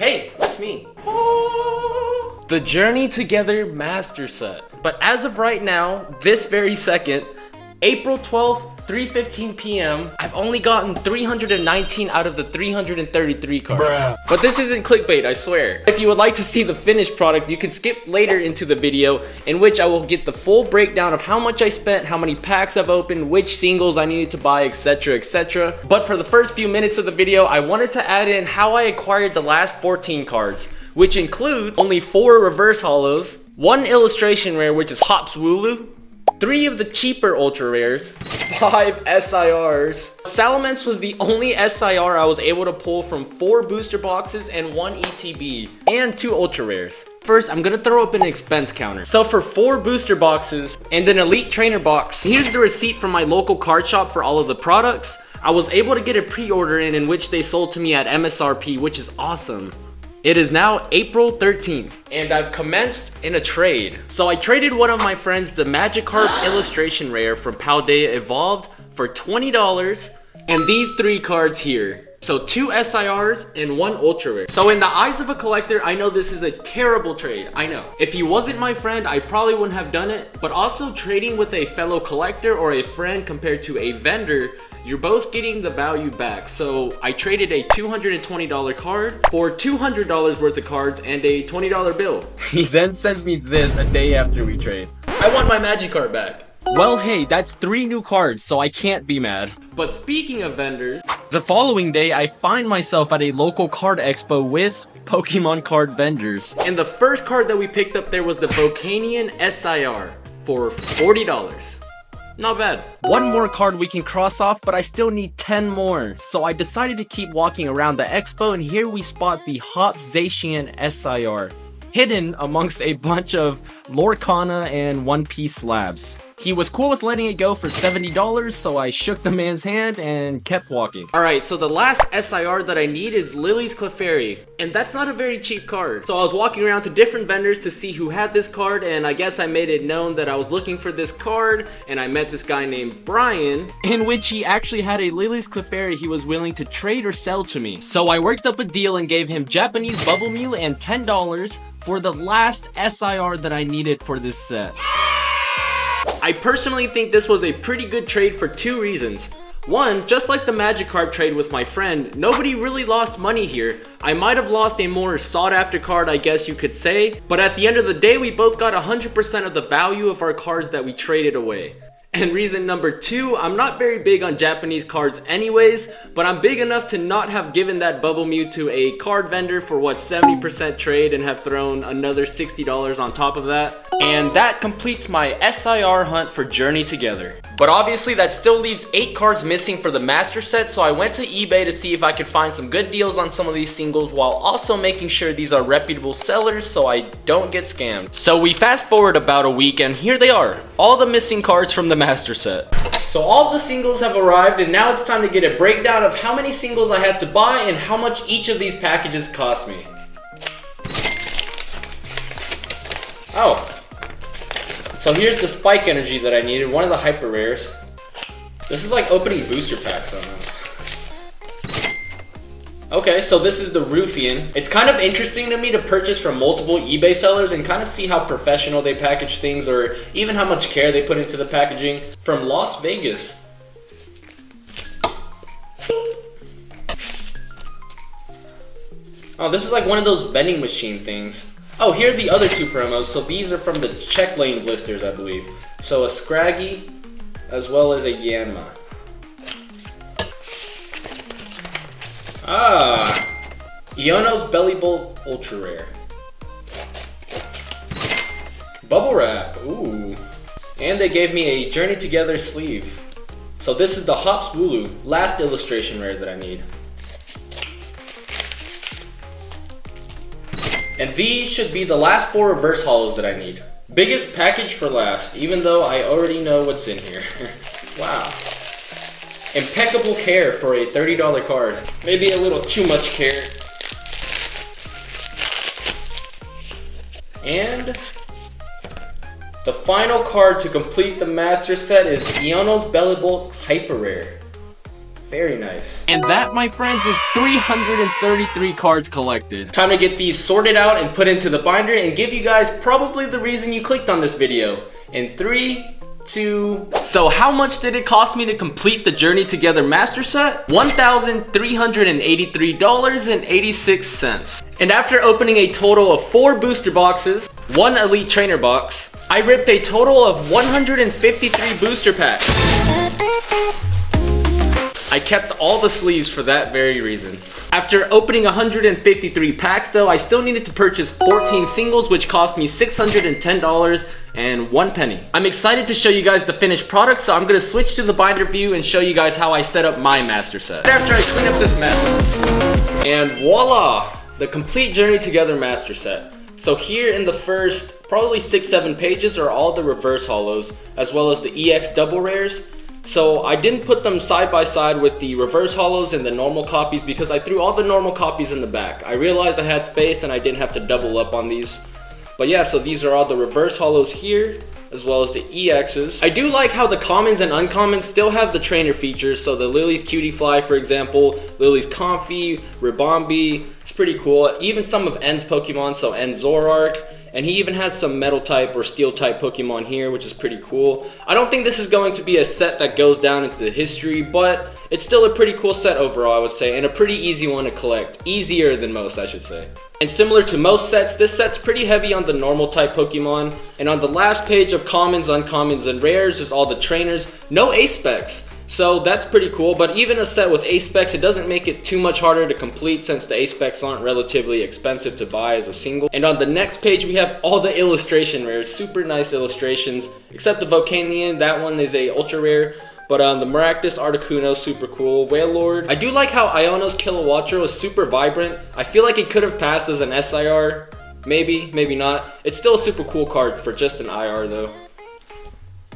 Hey, that's me. The Journey Together Master Set. But as of right now, this very second, April 12th, 3:15 p.m. I've only gotten 319 out of the 333 cards. Bruh. But this isn't clickbait, I swear. If you would like to see the finished product, you can skip later into the video in which I will get the full breakdown of how much I spent, how many packs I've opened, which singles I needed to buy, etc, etc. But for the first few minutes of the video, I wanted to add in how I acquired the last 14 cards, which include only 4 reverse holos, 1 illustration rare which is Hops Wooloo, 3 of the cheaper ultra rares, 5 SIRs. Salamence was the only SIR I was able to pull from 4 booster boxes and 1 ETB, and 2 ultra rares. First, I'm gonna throw up an expense counter. So for 4 booster boxes and an elite trainer box, here's the receipt from my local card shop for all of the products. I was able to get a pre-order in which they sold to me at MSRP, which is awesome. It is now April 13th, and I've commenced in a trade. So I traded one of my friends the Magikarp illustration rare from Paldea Evolved for $20, and these 3 cards here. So 2 SIRs and 1 ultra rare. So in the eyes of a collector, I know this is a terrible trade, I know. If he wasn't my friend, I probably wouldn't have done it, but also trading with a fellow collector or a friend compared to a vendor, you're both getting the value back. So I traded a $220 card for $200 worth of cards and a $20 bill. He then sends me this a day after we trade. I want my Magikarp back. Well, hey, that's 3 new cards, so I can't be mad. But speaking of vendors, the following day I find myself at a local card expo with Pokemon card vendors. And the first card that we picked up there was the Volcanion SIR for $40. Not bad. One more card we can cross off, but I still need 10 more. So I decided to keep walking around the expo, and here we spot the Hop Zacian SIR, hidden amongst a bunch of Lorcana and One Piece slabs. He was cool with letting it go for $70, so I shook the man's hand and kept walking. Alright, so the last SIR that I need is Lily's Clefairy, and that's not a very cheap card. So I was walking around to different vendors to see who had this card, and I guess I made it known that I was looking for this card, and I met this guy named Brian, in which he actually had a Lily's Clefairy he was willing to trade or sell to me. So I worked up a deal and gave him Japanese Bubble Mew and $10 for the last SIR that I needed for this set. I personally think this was a pretty good trade for 2 reasons. One, just like the Magikarp trade with my friend, nobody really lost money here. I might have lost a more sought after card, I guess you could say, but at the end of the day we both got 100% of the value of our cards that we traded away. And reason number 2, I'm not very big on Japanese cards anyways, but I'm big enough to not have given that Bubble Mew to a card vendor for what, 70% trade, and have thrown another $60 on top of that. And that completes my SIR hunt for Journey Together. But obviously that still leaves 8 cards missing for the master set, so I went to eBay to see if I could find some good deals on some of these singles while also making sure these are reputable sellers so I don't get scammed. So we fast forward about a week and here they are, all the missing cards from the master set. So all the singles have arrived, and now it's time to get a breakdown of how many singles I had to buy and how much each of these packages cost me. Oh. So here's the Spike Energy that I needed, one of the hyper rares. This is like opening booster packs almost. Okay, so this is the Ruffian. It's kind of interesting to me to purchase from multiple eBay sellers and kind of see how professional they package things, or even how much care they put into the packaging. From Las Vegas. Oh, this is like one of those vending machine things. Oh, here are the other 2 promos. So these are from the Check Lane blisters, I believe. So a Scraggy, as well as a Yanma. Ah, Iono's Belly Bolt Ultra Rare. Bubble Wrap, ooh. And they gave me a Journey Together sleeve. So this is the Hops Wooloo, last illustration rare that I need. And these should be the last 4 reverse holos that I need. Biggest package for last, even though I already know what's in here. Wow. Impeccable care for a $30 card. Maybe a little too much care. And the final card to complete the master set is Iono's Bellibolt Hyper Rare Very nice. And that, my friends, is 333 cards collected. Time to get these sorted out and put into the binder and give you guys probably the reason you clicked on this video. In 3, 2... So how much did it cost me to complete the Journey Together Master Set? $1,383.86. And after opening a total of 4 booster boxes, 1 Elite Trainer box, I ripped a total of 153 booster packs. I kept all the sleeves for that very reason. After opening 153 packs though, I still needed to purchase 14 singles, which cost me $610.01. I'm excited to show you guys the finished product, so I'm gonna switch to the binder view and show you guys how I set up my master set. After I clean up this mess. And voila! The complete Journey Together master set. So here in the first probably 6-7 pages are all the reverse holos, as well as the EX double rares. So I didn't put them side by side with the reverse holos and the normal copies because I threw all the normal copies in the back. I realized I had space and I didn't have to double up on these. But yeah, so these are all the reverse holos here, as well as the EXs. I do like how the commons and uncommons still have the trainer features. So the Lily's Cutie Fly, for example, Lily's Comfy, Ribombee, it's pretty cool. Even some of N's Pokemon, so N Zoroark. And he even has some metal type or steel type Pokemon here, which is pretty cool. I don't think this is going to be a set that goes down into history, but it's still a pretty cool set overall, I would say, and a pretty easy one to collect. Easier than most, I should say. And similar to most sets, this set's pretty heavy on the normal type Pokemon. And on the last page of commons, uncommons, and rares is all the trainers. No ace specs. So that's pretty cool, but even a set with ace specs, it doesn't make it too much harder to complete since the ace specs aren't relatively expensive to buy as a single. And on the next page, we have all the illustration rares, super nice illustrations, except the Volcanion, that one is a ultra rare. But the Maractus Articuno, super cool. Wailord. I do like how Iono's Kilowattrel is super vibrant. I feel like it could have passed as an SIR. Maybe, maybe not. It's still a super cool card for just an IR though.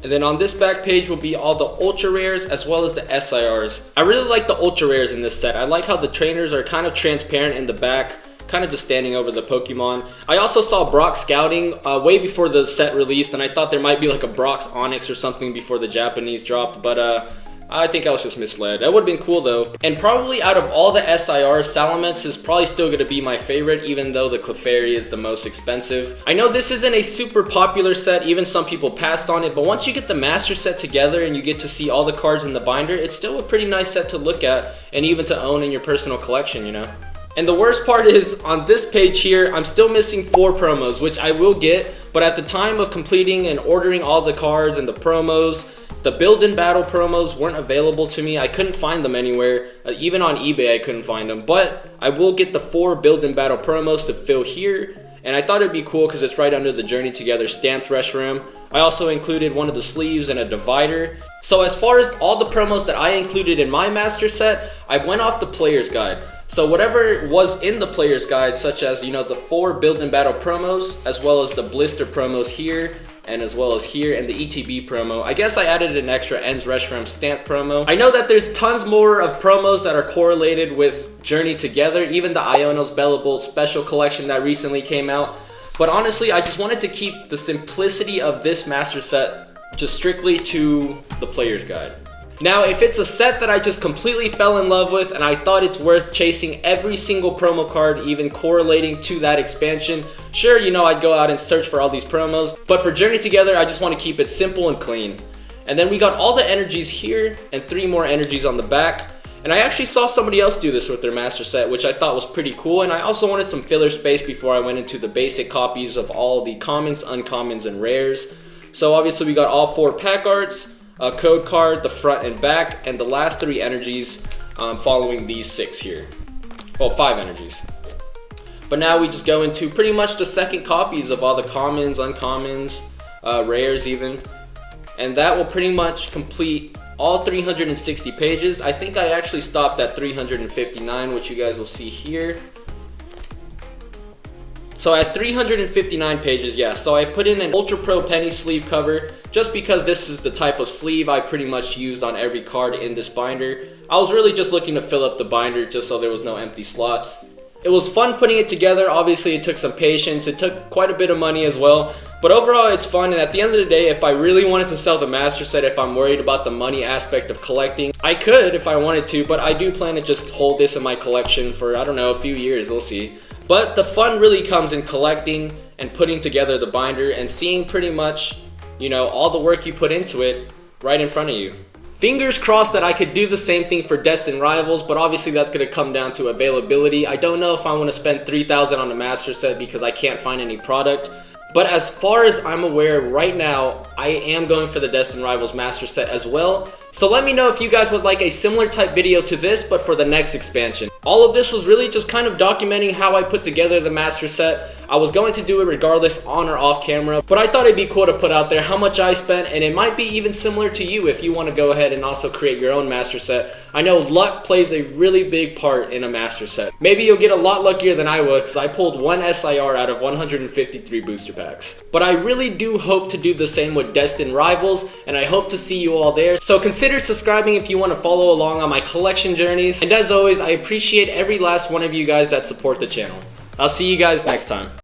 And then on this back page will be all the ultra rares as well as the SIRs. I really like the ultra rares in this set. I like how the trainers are kind of transparent in the back, kind of just standing over the Pokemon. I also saw Brock Scouting way before the set released, and I thought there might be like a Brock's Onyx or something before the Japanese dropped, but I think I was just misled. That would have been cool though. And probably out of all the SIRs, Salamence is probably still going to be my favorite, even though the Clefairy is the most expensive. I know this isn't a super popular set, even some people passed on it, but once you get the master set together and you get to see all the cards in the binder, it's still a pretty nice set to look at and even to own in your personal collection, you know? And the worst part is, on this page here, I'm still missing 4 promos, which I will get, but at the time of completing and ordering all the cards and the promos, the build and battle promos weren't available to me. I couldn't find them anywhere. Even on eBay I couldn't find them. But I will get the 4 build and battle promos to fill here. And I thought it'd be cool because it's right under the Journey Together stamped restroom. I also included one of the sleeves and a divider. So as far as all the promos that I included in my master set, I went off the player's guide. So whatever was in the player's guide, such as, you know, the 4 build and battle promos, as well as the blister promos here, and as well as here, and the ETB promo. I guess I added an extra Ends Restroom stamp promo. I know that there's tons more of promos that are correlated with Journey Together, even the Iono's Bellable special collection that recently came out. But honestly, I just wanted to keep the simplicity of this master set just strictly to the player's guide. Now, if it's a set that I just completely fell in love with and I thought it's worth chasing every single promo card, even correlating to that expansion, sure, you know, I'd go out and search for all these promos. But for Journey Together, I just want to keep it simple and clean. And then we got all the energies here and 3 more energies on the back. And I actually saw somebody else do this with their master set, which I thought was pretty cool. And I also wanted some filler space before I went into the basic copies of all the commons, uncommons, and rares. So obviously we got all 4 pack arts, a code card, the front and back, and the last 3 energies following these 6 here. Well, 5 energies. But now we just go into pretty much the second copies of all the commons, uncommons, rares even. And that will pretty much complete all 360 pages. I think I actually stopped at 359, which you guys will see here. So at 359 pages, yeah, so I put in an Ultra Pro penny sleeve cover just because this is the type of sleeve I pretty much used on every card in this binder. I was really just looking to fill up the binder just so there was no empty slots. It was fun putting it together. Obviously it took some patience, it took quite a bit of money as well, but overall it's fun. And at the end of the day, if I really wanted to sell the master set, if I'm worried about the money aspect of collecting, I could if I wanted to, but I do plan to just hold this in my collection for, I don't know, a few years, we'll see. But the fun really comes in collecting and putting together the binder and seeing pretty much, you know, all the work you put into it right in front of you. Fingers crossed that I could do the same thing for Destined Rivals, but obviously that's going to come down to availability. I don't know if I want to spend $3,000 on a master set because I can't find any product. But as far as I'm aware right now, I am going for the Destined Rivals master set as well. So let me know if you guys would like a similar type video to this, but for the next expansion. All of this was really just kind of documenting how I put together the master set. I was going to do it regardless on or off camera, but I thought it'd be cool to put out there how much I spent, and it might be even similar to you if you want to go ahead and also create your own master set. I know luck plays a really big part in a master set. Maybe you'll get a lot luckier than I was, because I pulled one SIR out of 153 booster packs. But I really do hope to do the same with Destined Rivals, and I hope to see you all there. So consider subscribing if you want to follow along on my collection journeys. And as always, I appreciate every last one of you guys that support the channel. I'll see you guys next time.